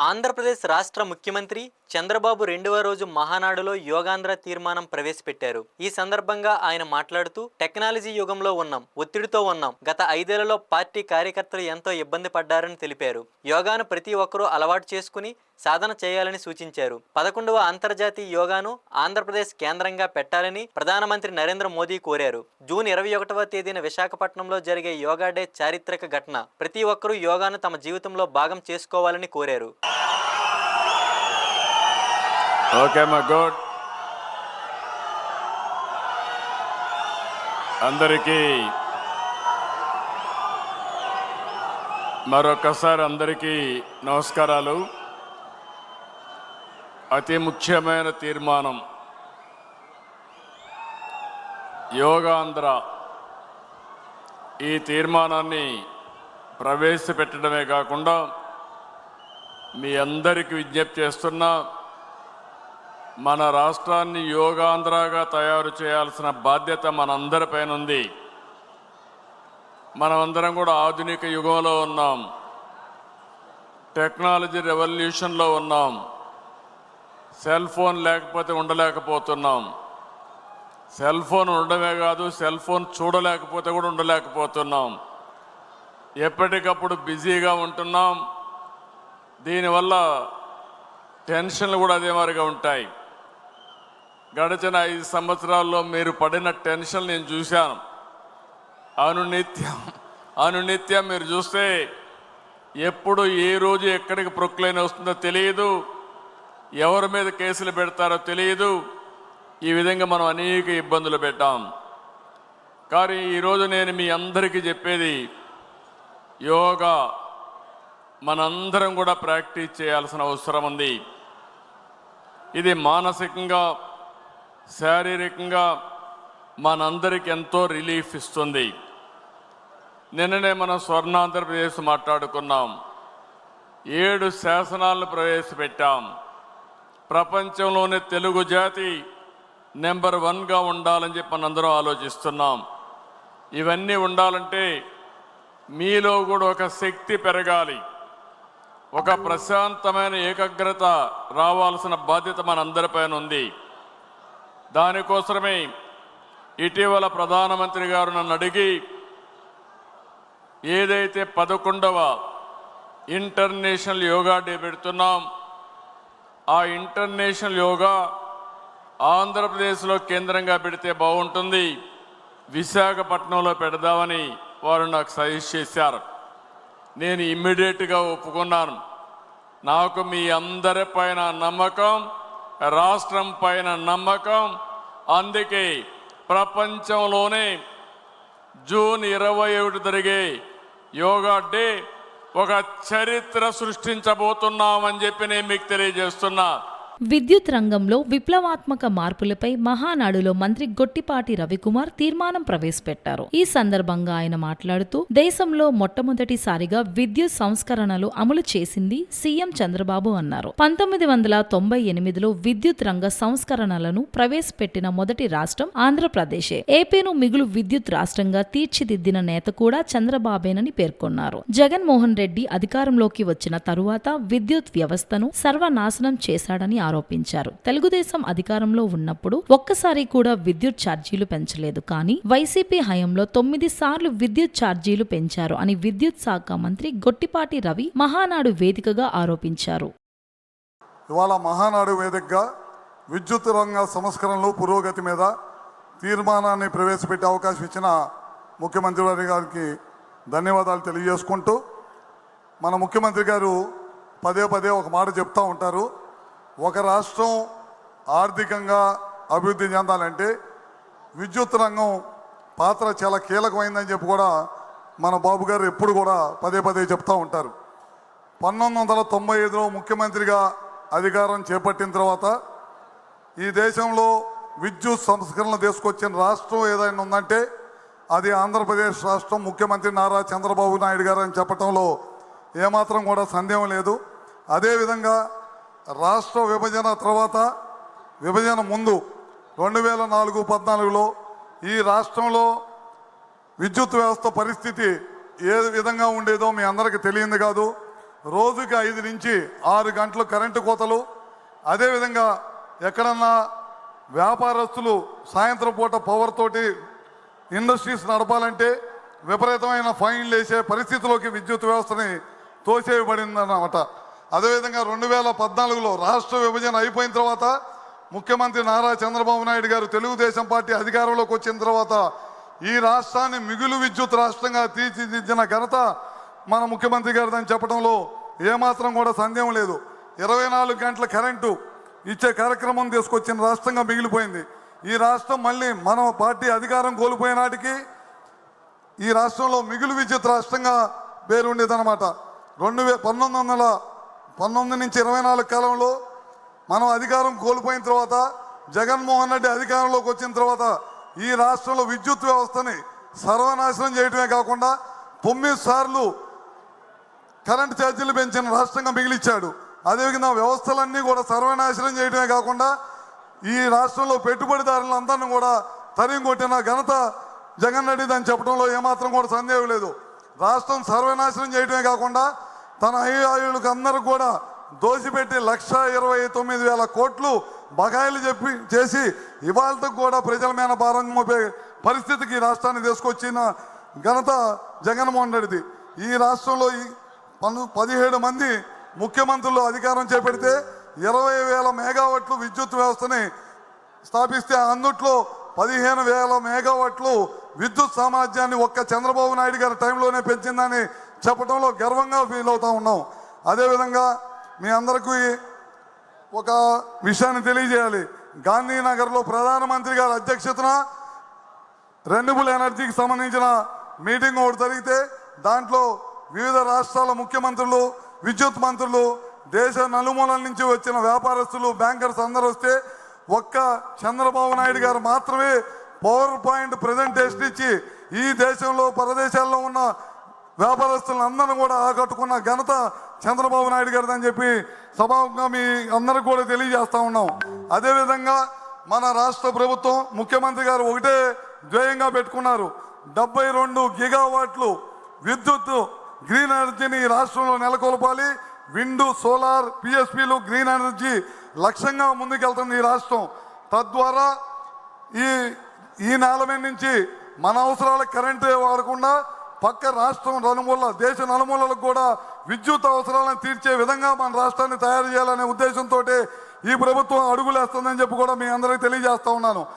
ఆంధ్రప్రదేశ్ రాష్ట్ర ముఖ్యమంత్రి చంద్రబాబు రెండవ రోజు మహానాడులో యోగాంధ్ర తీర్మానం ప్రవేశపెట్టారు. ఈ సందర్భంగా ఆయన మాట్లాడుతూ టెక్నాలజీ యుగంలో ఉన్నాం, ఒత్తిడితో ఉన్నాం. గత 5 ఏళ్లలో పార్టీ కార్యకర్తలు ఎంతో ఇబ్బంది పడ్డారని తెలిపారు. యోగాను ప్రతి ఒక్కరూ అలవాటు చేసుకుని సాధన చేయాలని సూచించారు. 11వ అంతర్జాతీయ యోగాను ఆంధ్రప్రదేశ్ కేంద్రంగా పెట్టాలని ప్రధానమంత్రి నరేంద్ర మోదీ కోరారు. జూన్ 21వ తేదీన విశాఖపట్నంలో జరిగే యోగా డే చారిత్రక ఘటన. ప్రతి ఒక్కరూ యోగాను తమ జీవితంలో భాగం చేసుకోవాలని కోరారు. ఓకే మా గుడ్. అందరికీ మరొకసారి అందరికీ నమస్కారాలు. అతి ముఖ్యమైన తీర్మానం యోగాంధ్ర. ఈ తీర్మానాన్ని ప్రవేశపెట్టడమే కాకుండా మీ అందరికీ విజ్ఞప్తి చేస్తున్నా, మన రాష్ట్రాన్ని యోగాంధ్రగా తయారు చేయాల్సిన బాధ్యత మనందరిపైన ఉంది. మనమందరం కూడా ఆధునిక యుగంలో ఉన్నాం, టెక్నాలజీ రెవల్యూషన్లో ఉన్నాం. సెల్ ఫోన్ లేకపోతే ఉండలేకపోతున్నాం. సెల్ ఫోన్ ఉండడమే కాదు, సెల్ ఫోన్ చూడలేకపోతే కూడా ఉండలేకపోతున్నాం. ఎప్పటికప్పుడు బిజీగా ఉంటున్నాం. దీనివల్ల టెన్షన్లు కూడా అదే మాదిరిగా ఉంటాయి. గడిచిన 5 సంవత్సరాల్లో మీరు పడిన టెన్షన్ నేను చూశాను. అనునిత్యం మీరు చూస్తే ఎప్పుడు ఏ రోజు ఎక్కడికి ప్రొక్లైన్ వస్తుందో తెలియదు, ఎవరి మీద కేసులు పెడతారో తెలియదు. ఈ విధంగా మనం అనేక ఇబ్బందులు పెట్టాం. కానీ ఈరోజు నేను మీ అందరికీ చెప్పేది, యోగా మనందరం కూడా ప్రాక్టీస్ చేయాల్సిన అవసరం ఉంది. ఇది మానసికంగా, శారీరకంగా మనందరికి ఎంతో రిలీఫ్ ఇస్తుంది. నిన్ననే మనం స్వర్ణాంధ్రప్రదేశ్ మాట్లాడుకున్నాం. 7 శాసనాలను ప్రవేశపెట్టాం. ప్రపంచంలోనే తెలుగు జాతి నెంబర్ 1గా ఉండాలని చెప్పి మనందరం ఆలోచిస్తున్నాం. ఇవన్నీ ఉండాలంటే మీలో కూడా ఒక శక్తి పెరగాలి, ఒక ప్రశాంతమైన ఏకాగ్రత రావాల్సిన బాధ్యత మనందరిపైన ఉంది. దానికోసమే ఇటీవల ప్రధానమంత్రి గారు నన్ను అడిగి, ఏదైతే 11వ ఇంటర్నేషనల్ యోగా డే పెడుతున్నాం, ఆ ఇంటర్నేషనల్ యోగా ఆంధ్రప్రదేశ్లో కేంద్రంగా పెడితే బాగుంటుంది, విశాఖపట్నంలో పెడదామని వారు నాకు సజెస్ట్ చేశారు. నేను ఇమ్మీడియట్గా ఒప్పుకున్నాను. నాకు మీ అందరి పైన నమ్మకం, రాష్ట్రం పైన నమ్మకం. అందుకే ప్రపంచంలోనే జూన్ 21 జరిగే యోగా డే ఒక చరిత్ర సృష్టించబోతున్నామని చెప్పి నేను మీకు తెలియజేస్తున్నా. విద్యుత్ రంగంలో విప్లవాత్మక మార్పులపై మహానాడులో మంత్రి గొట్టిపాటి రవికుమార్ తీర్మానం ప్రవేశపెట్టారు. ఈ సందర్భంగా ఆయన మాట్లాడుతూ, దేశంలో మొట్టమొదటిసారిగా విద్యుత్ సంస్కరణలు అమలు చేసింది సీఎం చంద్రబాబు అన్నారు. 1998లో విద్యుత్ రంగ సంస్కరణలను ప్రవేశపెట్టిన మొదటి రాష్ట్రం ఆంధ్రప్రదేశే. ఏపీను మిగులు విద్యుత్ రాష్ట్రంగా తీర్చిదిద్దిన నేత కూడా చంద్రబాబేనని పేర్కొన్నారు. జగన్మోహన్ రెడ్డి అధికారంలోకి వచ్చిన తరువాత విద్యుత్ వ్యవస్థను సర్వనాశనం చేశాడని ఆరోపించారు. తెలుగుదేశం అధికారంలో ఉన్నప్పుడు ఒక్కసారి కూడా విద్యుత్ ఛార్జీలు పెంచలేదు, కానీ వైసీపీ హయాంలో 9 సార్లు విద్యుత్ ఛార్జీలు పెంచారు అని విద్యుత్ శాఖ మంత్రి గొట్టిపాటి రవి మహానాడు వేదికగా ఆరోపించారు. ఇవాళ మహానాడు వేదికగా విద్యుత్ రంగ సంస్కరణలు పురోగతి మీద తీర్మానాన్ని ప్రవేశపెట్టే అవకాశం ఇచ్చిన ముఖ్యమంత్రి గారికి ధన్యవాదాలు తెలియజేసుకుంటూ, మన ముఖ్యమంత్రి గారు పదే ఒక మాట చెప్తూ ఉంటారు. ఒక రాష్ట్రం ఆర్థికంగా అభివృద్ధి చెందాలంటే విద్యుత్ రంగం పాత్ర చాలా కీలకమైందని చెప్పి కూడా మన బాబు గారు ఎప్పుడు కూడా పదే చెప్తూ ఉంటారు. 1995లో ముఖ్యమంత్రిగా అధికారం చేపట్టిన తర్వాత ఈ దేశంలో విద్యుత్ సంస్కరణలు తీసుకొచ్చిన రాష్ట్రం ఏదైనా ఉందంటే అది ఆంధ్రప్రదేశ్ రాష్ట్రం. ముఖ్యమంత్రి నారా చంద్రబాబు నాయుడు గారు అని చెప్పడంలో ఏమాత్రం కూడా సందేహం లేదు. అదేవిధంగా రాష్ట్ర విభజన తర్వాత, విభజన ముందు 2004-14లో ఈ రాష్ట్రంలో విద్యుత్ వ్యవస్థ పరిస్థితి ఏ విధంగా ఉండేదో మీ అందరికీ తెలియంది కాదు. రోజుకి 5 నుంచి 6 గంటలు కరెంటు కోతలు, అదేవిధంగా ఎక్కడన్నా వ్యాపారస్తులు సాయంత్రం పూట పవర్ తోటి ఇండస్ట్రీస్ నడపాలంటే విపరీతమైన ఫైన్లు వేసే పరిస్థితిలోకి విద్యుత్ వ్యవస్థని తోసేయబడిందన్నమాట. అదేవిధంగా 2014లో రాష్ట్ర విభజన అయిపోయిన తర్వాత ముఖ్యమంత్రి నారా చంద్రబాబు నాయుడు గారు తెలుగుదేశం పార్టీ అధికారంలోకి వచ్చిన తర్వాత ఈ రాష్ట్రాన్ని మిగులు విద్యుత్ రాష్ట్రంగా తీర్చిదిద్దిన ఘనత మన ముఖ్యమంత్రి గారిదని చెప్పడంలో ఏమాత్రం కూడా సందేహం లేదు. 24 గంటల కరెంటు ఇచ్చే కార్యక్రమం తీసుకొచ్చిన రాష్ట్రంగా మిగిలిపోయింది. ఈ రాష్ట్రం మళ్ళీ మన పార్టీ అధికారం కోల్పోయే నాటికి ఈ రాష్ట్రంలో మిగులు విద్యుత్ రాష్ట్రంగా పేరు ఉండేదన్నమాట. 1919 నుంచి 24 కాలంలో మనం అధికారం కోల్పోయిన తర్వాత జగన్మోహన్ రెడ్డి అధికారంలోకి వచ్చిన తర్వాత ఈ రాష్ట్రంలో విద్యుత్ వ్యవస్థని సర్వనాశనం చేయడమే కాకుండా 9 సార్లు కరెంటు ఛార్జీలు పెంచిన రాష్ట్రంగా మిగిలిచ్చాడు. అదేవిధంగా వ్యవస్థలన్నీ కూడా సర్వనాశనం చేయడమే కాకుండా ఈ రాష్ట్రంలో పెట్టుబడిదారులందరినీ కూడా తరిమి కొట్టిన ఘనత జగన్ రెడ్డి అని చెప్పడంలో ఏమాత్రం కూడా సందేహం లేదు. రాష్ట్రం సర్వనాశనం చేయడమే కాకుండా తన అయ్యాయులకు అందరూ కూడా దోసిపెట్టి 1,29,000 కోట్లు బకాయిలు చేసి ఇవాళకు కూడా ప్రజల మీద భారం మోపే పరిస్థితికి ఈ రాష్ట్రాన్ని తీసుకొచ్చిన ఘనత జగన్మోహన్ రెడ్డిది. ఈ రాష్ట్రంలో 17 మంది ముఖ్యమంత్రులు అధికారం చేపడితే 20,000 మెగావాట్లు విద్యుత్ వ్యవస్థని స్థాపిస్తే అందుట్లో 15,000 మెగావాట్లు విద్యుత్ సామర్థ్యాన్ని ఒక్క చంద్రబాబు నాయుడు గారి టైంలోనే పెంచిందని చెప్పడంలో గర్వంగా ఫీల్ అవుతా ఉన్నాం. అదేవిధంగా మీ అందరికీ ఒక విషయాన్ని తెలియజేయాలి. గాంధీనగర్లో ప్రధానమంత్రి గారి అధ్యక్షతన రెన్యూబుల్ ఎనర్జీకి సంబంధించిన మీటింగ్ ఒకటి జరిగితే దాంట్లో వివిధ రాష్ట్రాల ముఖ్యమంత్రులు, విద్యుత్ మంత్రులు, దేశ నలుమూలల నుంచి వచ్చిన వ్యాపారస్తులు, బ్యాంకర్స్ అందరూ వస్తే ఒక్క చంద్రబాబు నాయుడు గారు మాత్రమే పవర్ పాయింట్ ప్రజెంటేషన్ ఇచ్చి ఈ దేశంలో పరదేశాల్లో ఉన్న వ్యాపారస్తులందరూ కూడా ఆకట్టుకున్న ఘనత చంద్రబాబు నాయుడు గారిది అని చెప్పి సభాముఖంగా మీ అందరికి కూడా తెలియజేస్తా ఉన్నాం. అదేవిధంగా మన రాష్ట్ర ప్రభుత్వం ముఖ్యమంత్రి గారు ఒకటే ధ్యేయంగా పెట్టుకున్నారు. 72 గిగావాట్లు విద్యుత్ గ్రీన్ ఎనర్జీని ఈ రాష్ట్రంలో నెలకొల్పాలి. విండ్, సోలార్, పిఎస్పీలు, గ్రీన్ ఎనర్జీ లక్ష్యంగా ముందుకెళ్తుంది ఈ రాష్ట్రం. తద్వారా ఈ నేల మీద నుంచి మన అవసరాలకు కరెంటు వాడకుండా పక్క రాష్ట్రం నలుమూల దేశ నలుమూలలకు కూడా విద్యుత్ అవసరాలను తీర్చే విధంగా మన రాష్ట్రాన్ని తయారు చేయాలనే ఉద్దేశంతో ఈ ప్రభుత్వం అడుగులేస్తుందని చెప్పి కూడా మీ అందరికీ తెలియజేస్తా ఉన్నాను.